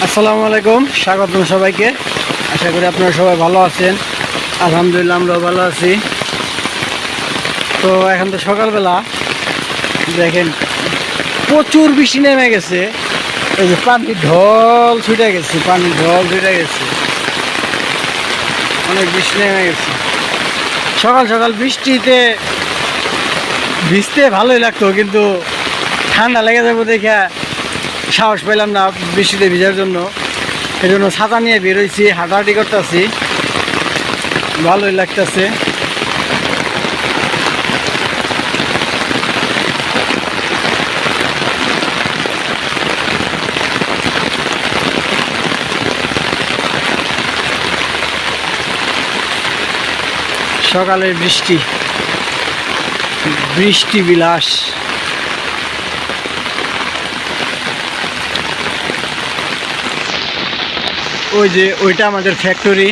আসসালামু আলাইকুম, স্বাগতম সবাইকে। আশা করি আপনারা সবাই ভালো আছেন। আলহামদুলিল্লাহ আমরাও ভালো আছি। তো এখন তো সকালবেলা, দেখেন প্রচুর বৃষ্টি নেমে গেছে। এই যে পানির ঢল ছুটে গেছে, অনেক বৃষ্টি নেমে গেছে। সকাল সকাল বৃষ্টিতে ভিজতে ভালোই লাগতো, কিন্তু ঠান্ডা লেগে যাবো দেখে সাহস পেলাম না বৃষ্টিতে ভিজার জন্য। এই জন্য ছাতা নিয়ে বেরোইছি, হাঁটাহাঁটি করতেছি, ভালোই লাগতেছে। সকালের বৃষ্টি, বৃষ্টি বিলাস। ওই যে ওইটা আমাদের ফ্যাক্টরি,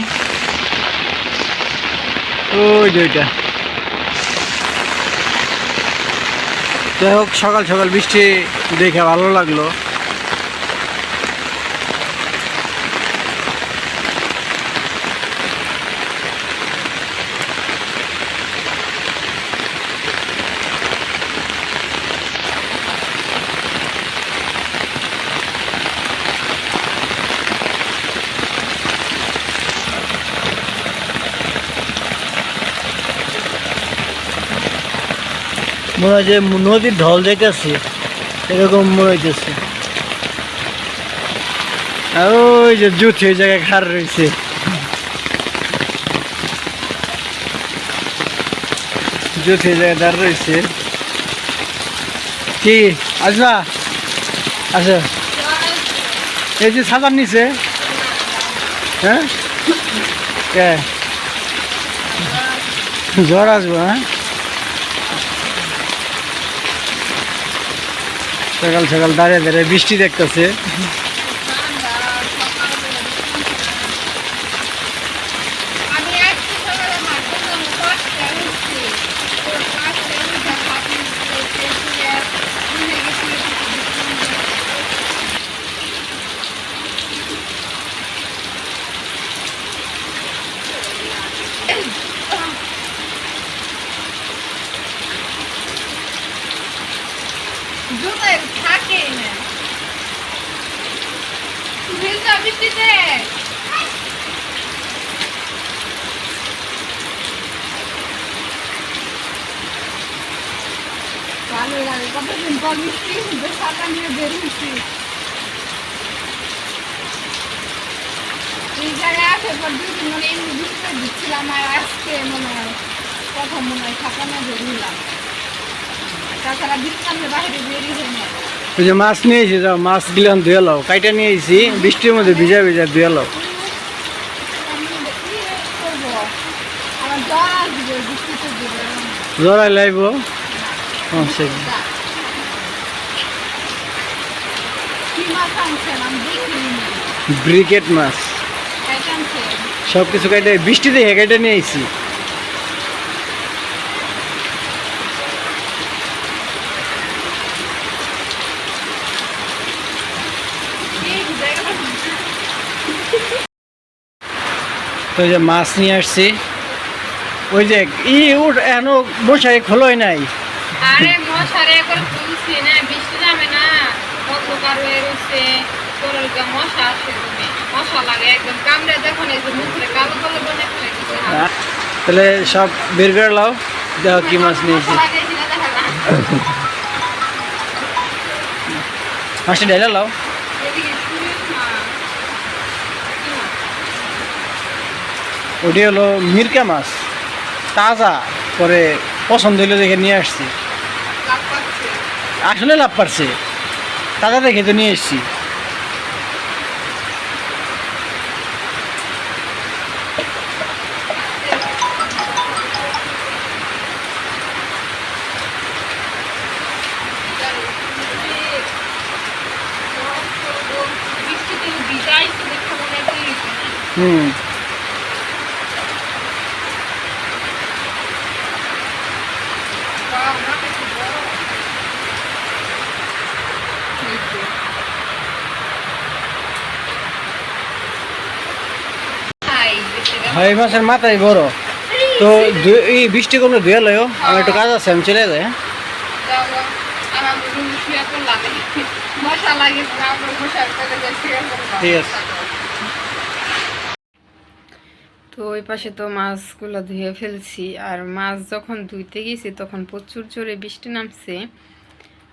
ওই যে ওইটা। যাই হোক, সকাল সকাল বৃষ্টি দেখে ভালো লাগলো। মনে হয় যে নদীর ঢল যাইতেছে, এরকম মনে হইতেছে। আর ওই যে জুথ ওই জায়গায় খাড় রয়েছে, জুথ ওই জায়গায় দাঁড় রয়েছে। কি আসবা? আচ্ছা, এই যে ছাতার নিচে, হ্যাঁ জ্বর আসবো। হ্যাঁ, সকাল সকাল দাঁড়িয়ে দাঁড়িয়ে বৃষ্টি দেখতেছে। থাকে না বৃষ্টিতে। ভালো লাগে, কতদিন পর বৃষ্টি ছাতা নিয়ে বেরিয়েছি। এই জায়গায় আসার পর দুদিন মানে এমনি বৃষ্টিতে দিচ্ছিলাম, আর আজকে মনে হয় প্রথম মনে হয় ছাতা নিয়ে বেরিয়েলাম। তাছাড়া বৃষ্টি বাইরে বেরিয়ে না। ওই যে মাছ নিয়েছি, যাও মাছ দিলাম ধুয়ে লাও, কাইটা নিয়েছি বৃষ্টির মধ্যে ভিজা ভিজা ধুয়ে লাও। জড়াই লাইব ব্রিকেট মাছ, সব কিছু কাইটে বৃষ্টিতে হেঁটে নিয়ে আইছি। তো যে মাছ নিয়ে আসছি, ওই যে এখনো মশারি খোলোই নাই। আরে মশারে করে তুলছি না, বৃষ্টি যাবে না, অন্ধকার হয়ে রয়েছে, মশা আসে, মশা লাগে একদম কামড়ে। দেখুন এই যে মুখে কালো কালো বনে ফেলেছে। তাহলে সব বের করে লাও, দেখো কি মাছ নিয়েছি। মাছটা ঢেলে লাও। ওটি হলো মিরকা মাছ, তাজা করে পছন্দ হইলো দেখে নিয়ে আসছি। আসলে লাভ পারছে, তাজা দেখে তো নিয়ে এসছি। হুম, এই বৃষ্টিটা হয় এই মাসের মাথায় বড় তো এই বৃষ্টি কমলে ধুয়ে লয় আমার একটু কাজ আছে আমি চলে যাই হ্যাঁ? যাবো আমার রুম শুয়ে পড়লাম মশা লাগে না আমার মশার পেটে যে শুয়ে পড়লাম ঠিক আছে। তো ওই পাশে তো মাছগুলো ধুয়ে ফেলছি, আর মাছ যখন ধুইতে গেছি তখন প্রচুর জোরে বৃষ্টি নামছে,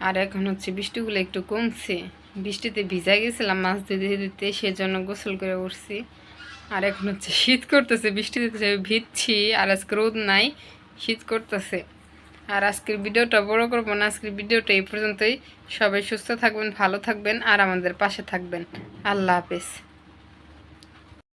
আর এখন হচ্ছে বৃষ্টিগুলো একটু কমছে। বৃষ্টিতে ভিজা গেছিলাম মাছ ধুতে ধুতে, সেজন্য গোসল করে উঠছি। আর এখন হচ্ছে শীত করতেছে, বৃষ্টিতে ভিজছি, আর আজকে রোদ নাই, শীত করতেছে। আর আজকের ভিডিওটা বড় করবো না, আজকের ভিডিওটা এই পর্যন্তই। সবাই সুস্থ থাকবেন, ভালো থাকবেন, আর আমাদের পাশে থাকবেন। আল্লাহ হাফেজ।